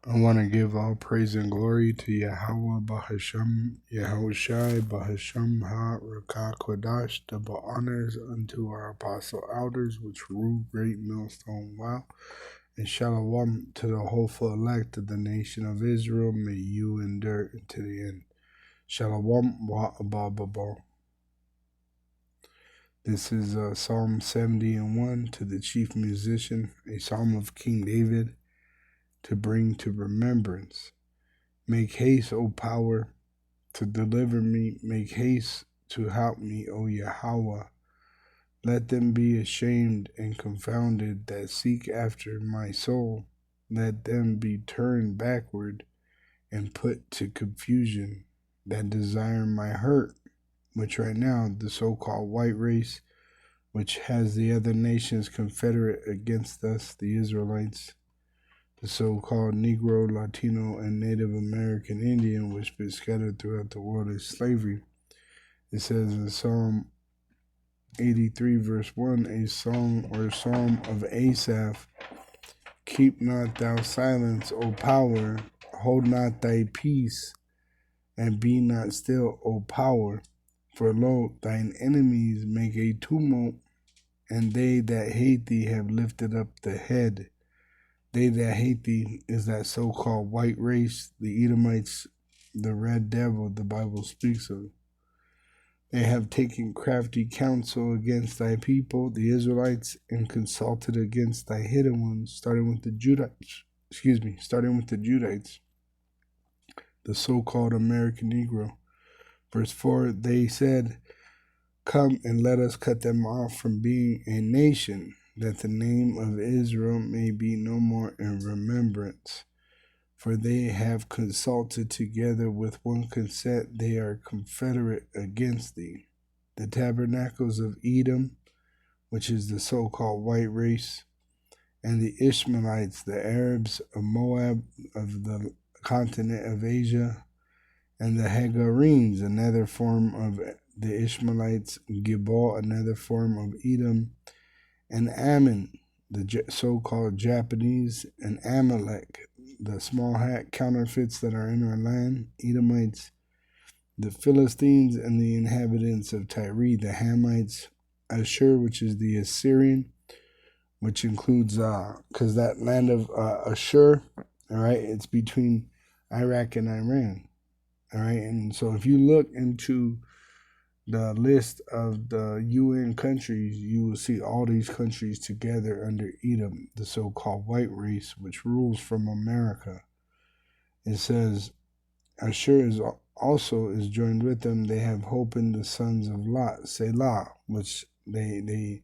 I want to give all praise and glory to Yahweh Bahasham, Yahushai Bahasham Ha Rakah Kodash, double honors unto our apostle elders, which rule great millstone wow, and shalom to the hopeful elect of the nation of Israel. May you endure to the end. Shalom wa abababa. This is Psalm 70:1 to the chief musician, a psalm of King David, to bring to remembrance. Make haste, O power, to deliver me. Make haste to help me, O Yahweh. Let them be ashamed and confounded that seek after my soul. Let them be turned backward and put to confusion that desire my hurt, which right now the so-called white race, which has the other nations confederate against us, the Israelites, the so-called Negro, Latino, and Native American Indian, which been scattered throughout the world as slavery. It says in Psalm 83, verse 1, a song or psalm of Asaph, keep not thou silence, O power, hold not thy peace, and be not still, O power. For lo, thine enemies make a tumult, and they that hate thee have lifted up the head. They that hate thee is that so-called white race, the Edomites, the red devil the Bible speaks of. They have taken crafty counsel against thy people, the Israelites, and consulted against thy hidden ones, starting with the Judites, the so-called American Negro. Verse 4, they said, come and let us cut them off from being a nation, that the name of Israel may be no more in remembrance. For they have consulted together with one consent, they are confederate against thee. The tabernacles of Edom, which is the so-called white race, and the Ishmaelites, the Arabs of Moab, of the continent of Asia, and the Hagarenes, another form of the Ishmaelites, Gibal, another form of Edom, and Ammon, the so-called Japanese, and Amalek, the small hat counterfeits that are in our land, Edomites, the Philistines, and the inhabitants of Tyre, the Hamites, Ashur, which is the Assyrian, which includes, because that land of Ashur, all right, it's between Iraq and Iran, all right, and so if you look into the list of the UN countries, you will see all these countries together under Edom, the so-called white race, which rules from America. It says, Ashur is also is joined with them. They have hope in the sons of Lot, Selah, which they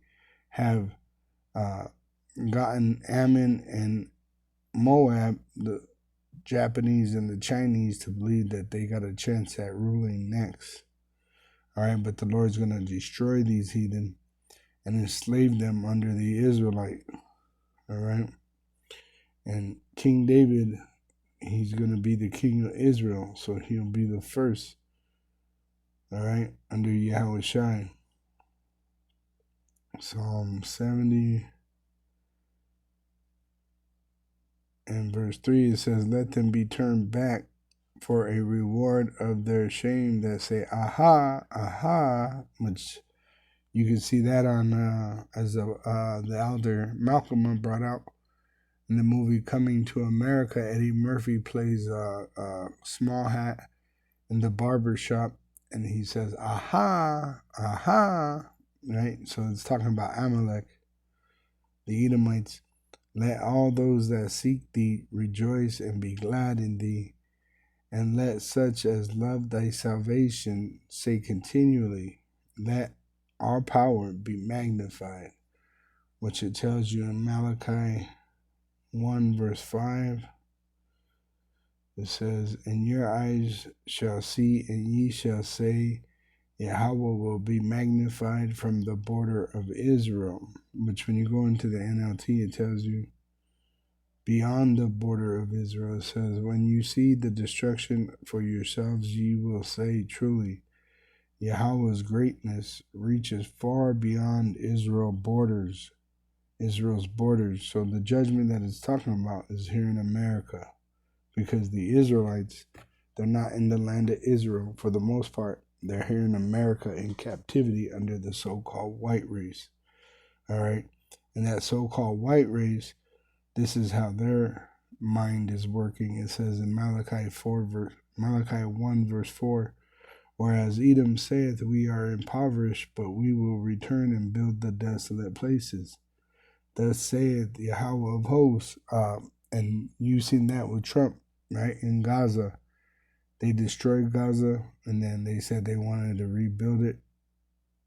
have gotten Ammon and Moab, the Japanese and the Chinese, to believe that they got a chance at ruling next. All right, but the Lord's going to destroy these heathen and enslave them under the Israelite. All right, and King David, he's going to be the king of Israel, so he'll be the first. All right, under Yahushai. Psalm 70 and verse 3, it says, let them be turned back for a reward of their shame that say, aha, aha, which you can see that on, as the elder Malcolm brought out in the movie Coming to America. Eddie Murphy plays a small hat in the barber shop, and he says, aha, aha, right? So it's talking about Amalek, the Edomites. Let all those that seek thee rejoice and be glad in thee. And let such as love thy salvation say continually, let our power be magnified, which it tells you in Malachi 1 verse 5. It says, and your eyes shall see, and ye shall say, Yahweh will be magnified from the border of Israel. Which when you go into the NLT, it tells you beyond the border of Israel. It says, when you see the destruction for yourselves, ye will say truly, Yahweh's greatness reaches far beyond Israel's borders. So the judgment that it's talking about is here in America. because the Israelites, they're not in the land of Israel for the most part. They're here in America in captivity under the so-called white race. All right. And that so-called white race, this is how their mind is working. It says in Malachi 1 verse 4, whereas Edom saith, we are impoverished, but we will return and build the desolate places. Thus saith Yahweh of hosts. And you seen that with Trump, right? In Gaza. They destroyed Gaza, and then they said they wanted to rebuild it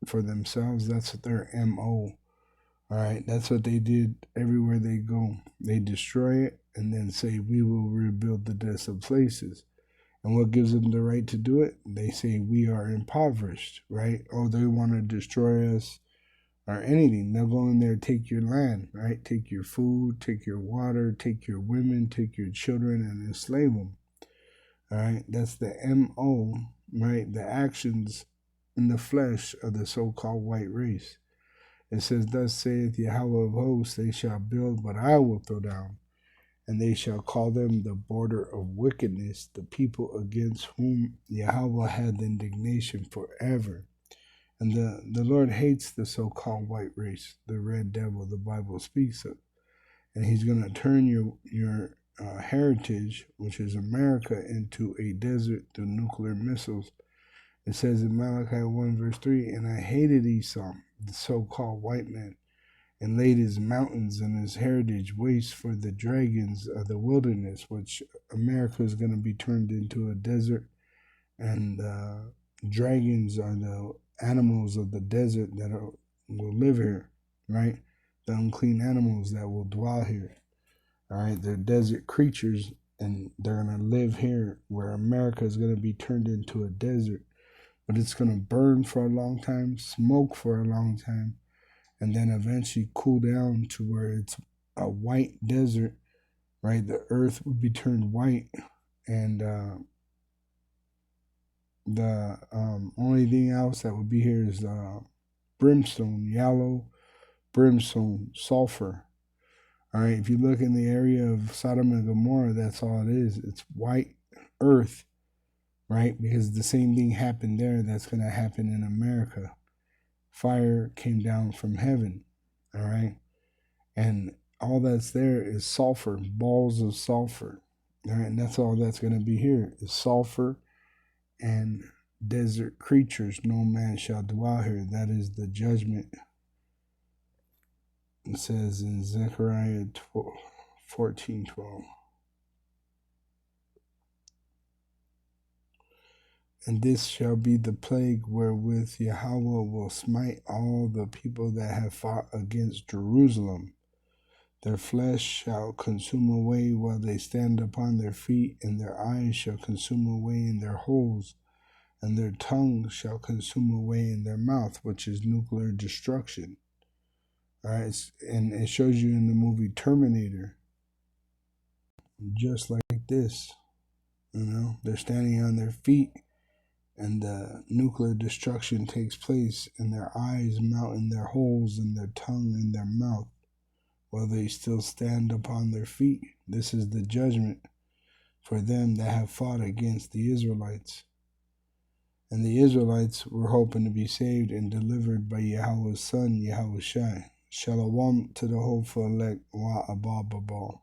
for themselves. That's their MO. All right, that's what they did everywhere they go. They destroy it and then say, we will rebuild the desolate places. And what gives them the right to do it? They say, we are impoverished, right? Oh, they want to destroy us or anything. They'll go in there, take your land, right? Take your food, take your water, take your women, take your children, and enslave them. All right, that's the MO, right? The actions in the flesh of the so-called white race. It says, thus saith Yahweh of hosts, they shall build, but I will throw down, and they shall call them the border of wickedness, the people against whom Yahweh had indignation forever. And the Lord hates the so-called white race, the red devil the Bible speaks of. And he's going to turn your heritage, which is America, into a desert through nuclear missiles. It says in Malachi 1 verse 3, and I hated Esau, the so-called white man, and laid his mountains and his heritage waste for the dragons of the wilderness, which America is going to be turned into a desert, and dragons are the animals of the desert that will live here, right? The unclean animals that will dwell here. All right, they're desert creatures, and they're going to live here, where America is going to be turned into a desert. But it's going to burn for a long time, smoke for a long time, and then eventually cool down to where it's a white desert, right? The earth would be turned white, and the only thing else that would be here is brimstone, yellow brimstone, sulfur. All right, if you look in the area of Sodom and Gomorrah, that's all it is. It's white earth, right? Because the same thing happened there that's going to happen in America. Fire came down from heaven, all right? And all that's there is sulfur, balls of sulfur, all right? And that's all that's going to be here is sulfur and desert creatures. No man shall dwell here. That is the judgment. It says in Zechariah 14:12. And this shall be the plague wherewith Yahweh will smite all the people that have fought against Jerusalem. Their flesh shall consume away while they stand upon their feet, and their eyes shall consume away in their holes, and their tongue shall consume away in their mouth, which is nuclear destruction. All right, and it shows you in the movie Terminator, just like this. You know, they're standing on their feet, and the nuclear destruction takes place, and their eyes melt in their holes, and their tongue in their mouth, while they still stand upon their feet. This is the judgment for them that have fought against the Israelites. And the Israelites were hoping to be saved and delivered by Yahweh's son, Yahushua. Shalom to the hopeful elect, Wa Abba Babal.